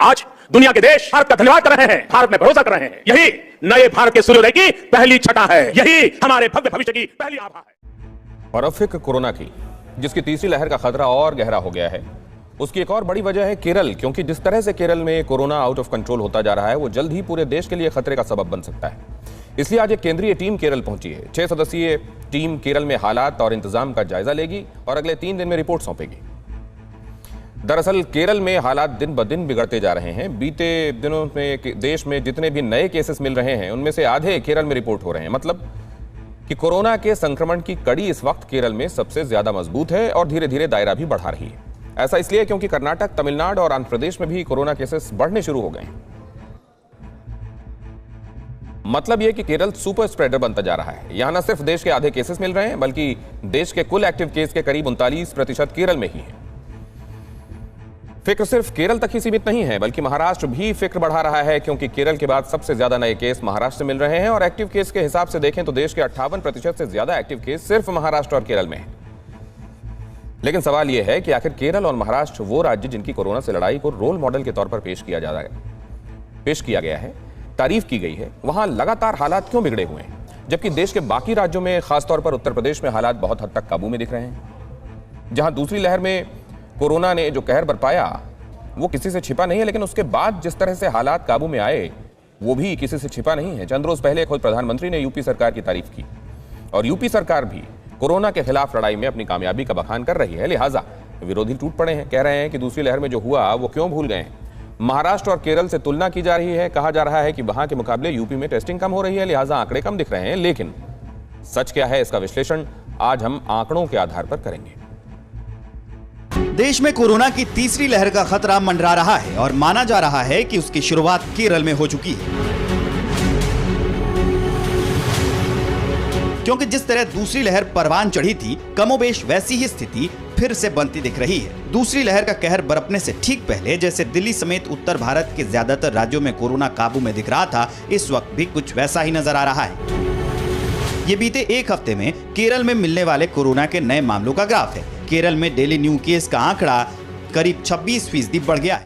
आज दुनिया के देश भारत का धन्यवाद कर रहे हैं, भारत में भरोसा कर रहे हैं। यही नए भारत के सूर्योदय की पहली छटा है, यही हमारे भव्य भविष्य की पहली आभा है। और अब फिक्र कोरोना की, जिसकी तीसरी लहर का खतरा और गहरा हो गया है। उसकी एक और बड़ी वजह है केरल, क्योंकि जिस तरह से केरल में कोरोना आउट ऑफ कंट्रोल होता जा रहा है, वो जल्द ही पूरे देश के लिए खतरे का सबब बन सकता है। इसलिए आज एक केंद्रीय टीम केरल पहुंची है। 6 सदस्यीय टीम केरल में हालात और इंतजाम का जायजा लेगी और अगले 3 दिन में रिपोर्ट सौंपेगी। दरअसल केरल में हालात दिन ब दिन बिगड़ते जा रहे हैं। बीते दिनों में देश में जितने भी नए केसेस मिल रहे हैं, उनमें से आधे केरल में रिपोर्ट हो रहे हैं। मतलब कि कोरोना के संक्रमण की कड़ी इस वक्त केरल में सबसे ज्यादा मजबूत है और धीरे धीरे दायरा भी बढ़ा रही है। ऐसा इसलिए क्योंकि कर्नाटक, तमिलनाडु और आंध्र प्रदेश में भी कोरोना केसेस बढ़ने शुरू हो गए हैं। मतलब यह कि केरल सुपर स्प्रेडर बनता जा रहा है। यहां न सिर्फ देश के आधे केसेस मिल रहे हैं, बल्कि देश के कुल एक्टिव केस के करीब 39% केरल में ही है। फिक्र सिर्फ केरल तक ही सीमित नहीं है, बल्कि महाराष्ट्र भी फिक्र बढ़ा रहा है, क्योंकि केरल के बाद सबसे ज्यादा नए केस महाराष्ट्र से मिल रहे हैं और एक्टिव केस के हिसाब से देखें तो देश के 58% से ज्यादा एक्टिव केस सिर्फ महाराष्ट्र और केरल में है। लेकिन सवाल यह है कि आखिर केरल और महाराष्ट्र वो राज्य जिनकी कोरोना से लड़ाई को रोल मॉडल के तौर पर पेश किया गया है, तारीफ की गई है, वहां लगातार हालात क्यों बिगड़े हुए हैं, जबकि देश के बाकी राज्यों में, खासतौर पर उत्तर प्रदेश में हालात बहुत हद तक काबू में दिख रहे हैं। जहां दूसरी लहर में कोरोना ने जो कहर बरपाया वो किसी से छिपा नहीं है, लेकिन उसके बाद जिस तरह से हालात काबू में आए वो भी किसी से छिपा नहीं है। चंद रोज पहले खुद प्रधानमंत्री ने यूपी सरकार की तारीफ की और यूपी सरकार भी कोरोना के खिलाफ लड़ाई में अपनी कामयाबी का बखान कर रही है। लिहाजा विरोधी टूट पड़े हैं, कह रहे हैं कि दूसरी लहर में जो हुआ वो क्यों भूल गए हैं। महाराष्ट्र और केरल से तुलना की जा रही है, कहा जा रहा है कि वहां के मुकाबले यूपी में टेस्टिंग कम हो रही है, लिहाजा आंकड़े कम दिख रहे हैं। लेकिन सच क्या है, इसका विश्लेषण आज हम आंकड़ों के आधार पर करेंगे। देश में कोरोना की तीसरी लहर का खतरा मंडरा रहा है और माना जा रहा है कि उसकी शुरुआत केरल में हो चुकी है, क्योंकि जिस तरह दूसरी लहर परवान चढ़ी थी, कमोबेश वैसी ही स्थिति फिर से बनती दिख रही है। दूसरी लहर का कहर बरपने से ठीक पहले जैसे दिल्ली समेत उत्तर भारत के ज्यादातर राज्यों में कोरोना काबू में दिख रहा था, इस वक्त भी कुछ वैसा ही नजर आ रहा है। ये बीते एक हफ्ते में केरल में मिलने वाले कोरोना के नए मामलों का ग्राफ है। केरल में डेली न्यू केस का आंकड़ा करीब 26% बढ़ गया है।